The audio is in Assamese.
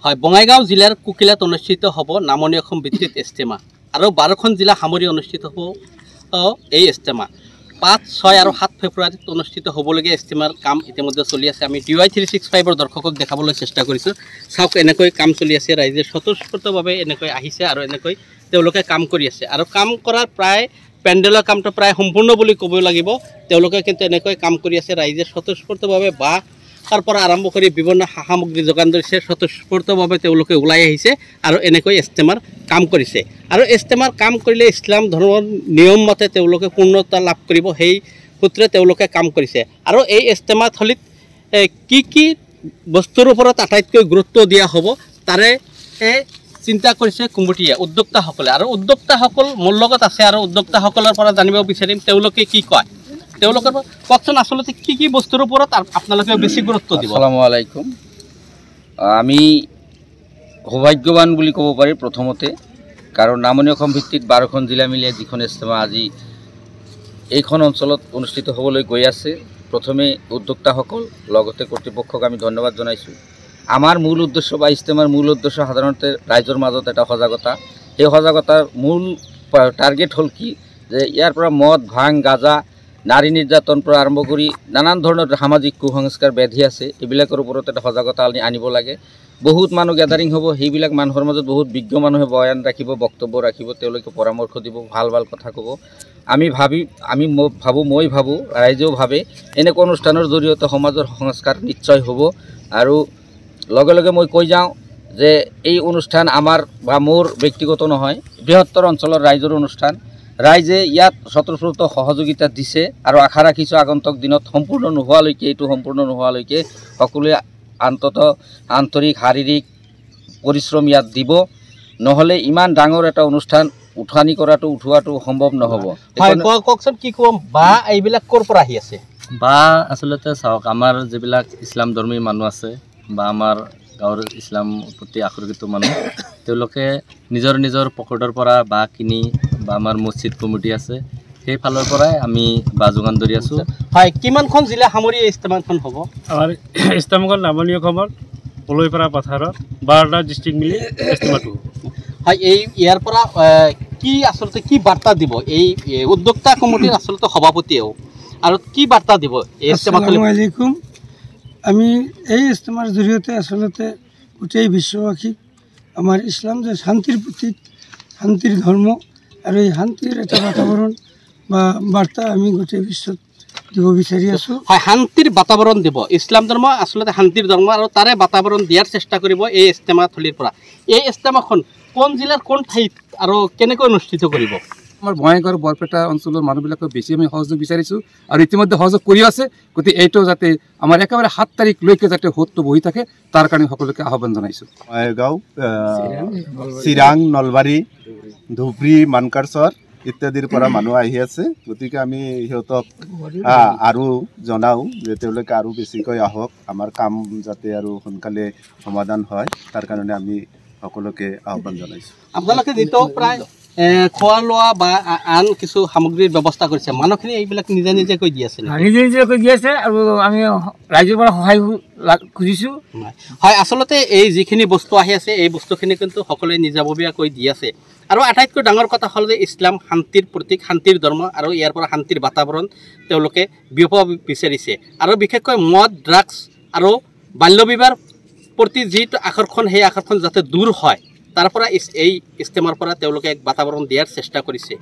হয়, বঙাইগাঁও জিলাৰ কুকিলাত অনুষ্ঠিত হ'ব নামনি অসম ভিত্তিক ইজতেমা আৰু 12খন জিলা সামৰি অনুষ্ঠিত হ'ব এই ইজতেমা। 5, 6 আৰু 7 ফেব্ৰুৱাৰীত অনুষ্ঠিত হ'বলগীয়া ইজতেমাৰ কাম ইতিমধ্যে চলি আছে। আমি DY365ৰ দৰ্শকক দেখাবলৈ চেষ্টা কৰিছোঁ। চাওক, এনেকৈ কাম চলি আছে, ৰাইজে স্বতঃস্ফূৰ্তভাৱে এনেকৈ আহিছে আৰু এনেকৈ তেওঁলোকে কাম কৰি আছে। আৰু কাম কৰাৰ প্ৰায় পেণ্ডেলৰ কামটো প্ৰায় সম্পূৰ্ণ বুলি ক'ব লাগিব। তেওঁলোকে কিন্তু এনেকৈ কাম কৰি আছে, ৰাইজে স্বতঃস্ফূৰ্তভাৱে তাৰ পৰা আৰম্ভ কৰি বিভিন্ন সামগ্ৰী যোগান ধৰিছে, স্বতঃস্ফূৰ্তভাৱে তেওঁলোকে ওলাই আহিছে আৰু এনেকৈ ইজতেমাৰ কাম কৰিছে। আৰু ইজতেমাৰ কাম কৰিলে ইছলাম ধৰ্মৰ নিয়ম মতে তেওঁলোকে পূৰ্ণতা লাভ কৰিব, সেই সূত্ৰে তেওঁলোকে কাম কৰিছে। আৰু এই ইজতেমা থলীত কি বস্তুৰ ওপৰত আটাইতকৈ গুৰুত্ব দিয়া হ'ব তাৰে চিন্তা কৰিছে কমিটিয়ে, উদ্যোক্তাসকলে। আৰু উদ্যোক্তাসকল মোৰ লগত আছে আৰু উদ্যোক্তাসকলৰ পৰা জানিব বিচাৰিম তেওঁলোকে কি কয়। তেওঁলোকৰ কওকচোন, আচলতে কি বস্তুৰ ওপৰত আপোনালোকে বেছি গুৰুত্ব দিব? আসসালামু আলাইকুম। আমি সৌভাগ্যৱান বুলি ক'ব পাৰি প্ৰথমতে, কাৰণ নামনি অসম ভিত্তিত 12খন জিলা মিলিয়ে যিখন ইজতেমা আজি এইখন অঞ্চলত অনুষ্ঠিত হ'বলৈ গৈ আছে। প্ৰথমে উদ্যোক্তাসকল লগতে কৰ্তৃপক্ষক আমি ধন্যবাদ জনাইছোঁ। আমাৰ মূল উদ্দেশ্য বা ইজতেমাৰ মূল উদ্দেশ্য সাধাৰণতে ৰাইজৰ মাজত এটা সজাগতা। সেই সজাগতাৰ মূল টাৰ্গেট হ'ল কি, যে ইয়াৰ পৰা মদ, ভাং, গাঁজা, নাৰী নিৰ্যাতন পৰা আৰম্ভ কৰি নানান ধৰণৰ সামাজিক কুসংস্কাৰ ব্যাধি আছে, এইবিলাকৰ ওপৰত এটা সজাগতা আনিব লাগে। বহুত মানুহ গেদাৰিং হ'ব, সেইবিলাক মানুহৰ মাজত বহুত বিজ্ঞ মানুহে বয়ান ৰাখিব, বক্তব্য ৰাখিব, তেওঁলোকে পৰামৰ্শ দিব, ভাল ভাল কথা ক'ব। মই ভাবোঁ, ৰাইজেও ভাবে এনেকুৱা অনুষ্ঠানৰ জৰিয়তে সমাজৰ সংস্কাৰ নিশ্চয় হ'ব। আৰু লগে লগে মই কৈ যাওঁ যে এই অনুষ্ঠান আমাৰ বা মোৰ ব্যক্তিগত নহয়, বৃহত্তৰ অঞ্চলৰ ৰাইজৰ অনুষ্ঠান। ৰাইজে ইয়াত স্বতঃস্ফূৰ্ত সহযোগিতা দিছে আৰু আশা ৰাখিছোঁ আগন্তুক দিনত এইটো সম্পূৰ্ণ নোহোৱালৈকে সকলোৱে আন্তৰিক শাৰীৰিক পৰিশ্ৰম ইয়াত দিব। নহ'লে ইমান ডাঙৰ এটা অনুষ্ঠান উঠোৱাটো সম্ভৱ নহ'ব। কওকচোন, কি ক'ম, বা এইবিলাক ক'ৰ পৰা আহি আছে? বা আচলতে চাওক, আমাৰ যিবিলাক ইছলাম ধৰ্মী মানুহ আছে বা আমাৰ গাঁৱৰ ইছলাম প্ৰতি আকৰ্ষিত মানুহ, তেওঁলোকে নিজৰ পকেটৰ পৰা বা কিনি, বা আমাৰ মছজিদ কমিটি আছে সেই ফালৰ পৰাই আমি বা যোগান ধৰি আছোঁ। হয়, কিমানখন জিলা সামৰি ইজতেমাখন হ'ব? আমাৰ ইজতেমাখন নামনি অসমৰ পলৈপাৰা পথাৰত 12টা ডিষ্ট্ৰিক্ট মিলি ইজতেমাটো হ'ব। হয়, ইয়াৰ পৰা আচলতে কি বাৰ্তা দিব এই উদ্যোক্তা কমিটিৰ আচলতে সভাপতিয়েও, আৰু কি বাৰ্তা দিব এই ইজতেমা? আসসালামু আলাইকুম। আমি এই ইজতেমাৰ জৰিয়তে আচলতে গোটেই বিশ্ববাসীক আমাৰ ইছলাম যে শান্তিৰ প্ৰতীক, শান্তিৰ ধৰ্ম, আৰু এই শান্তিৰ এটা বাতাবৰণ বা বাৰ্তা আমি গোটেই বিশ্বত দিব বিচাৰি আছোঁ। হয়, শান্তিৰ বাতাবৰণ দিব। ইছলাম ধৰ্ম আচলতে শান্তিৰ ধৰ্ম, আৰু তাৰে বাতাবৰণ দিয়াৰ চেষ্টা কৰিব এই ইজতেমা থলীৰ পৰা। এই ইজতেমাখন কোন জিলাৰ কোন ঠাইত আৰু কেনেকৈ অনুষ্ঠিত কৰিব? আমাৰ বঙাইগাঁও বৰপেটা অঞ্চলৰ মানুহবিলাকক বেছি আমি সহযোগ বিচাৰিছোঁ আৰু ইতিমধ্যে সহযোগ কৰি আছে। গতিকে এইটো যাতে আমাৰ একেবাৰে 7 তাৰিখলৈকে যাতে সোঁতটো বহি থাকে, তাৰ কাৰণে সকলোকে আহ্বান জনাইছোঁ। বঙাইগাঁও, চিৰাং, নলবাৰী, ধুবুৰী, মানকাৰচৰ ইত্যাদিৰ পৰা মানুহ আহি আছে। গতিকে আমি সিহঁতক আৰু জনাওঁ যে তেওঁলোকে আৰু বেছিকৈ আহক, আমাৰ কাম যাতে আৰু সোনকালে সমাধান হয়, তাৰ কাৰণে আমি সকলোকে আহ্বান জনাইছোঁ। আপোনালোকে যিটো প্ৰায় খোৱা লোৱা বা আন কিছু সামগ্ৰীৰ ব্যৱস্থা কৰিছে, মানুহখিনি এইবিলাক নিজাকৈ দি আছে? নিজাকৈ দি আছে, আৰু আমি ৰাইজৰ পৰা সহায় খুজিছোঁ। হয়, আচলতে এই যিখিনি বস্তু আহি আছে, এই বস্তুখিনি কিন্তু সকলোৱে নিজাববীয়াকৈ দি আছে। আৰু আটাইতকৈ ডাঙৰ কথা হ'ল যে ইছলাম শান্তিৰ প্ৰতীক, শান্তিৰ ধৰ্ম, আৰু ইয়াৰ পৰা শান্তিৰ বাতাবৰণ তেওঁলোকে বিয়পাব বিচাৰিছে। আৰু বিশেষকৈ মদ, ড্ৰাগছ আৰু বাল্য বিবাহৰ প্ৰতি যিটো আকৰ্ষণ, সেই আকৰ্ষণ যাতে দূৰ হয়, তাৰ পৰা এই ইজতেমাৰ পৰা তেওঁলোকে এক বাতাবৰণ দিয়াৰ চেষ্টা কৰিছে।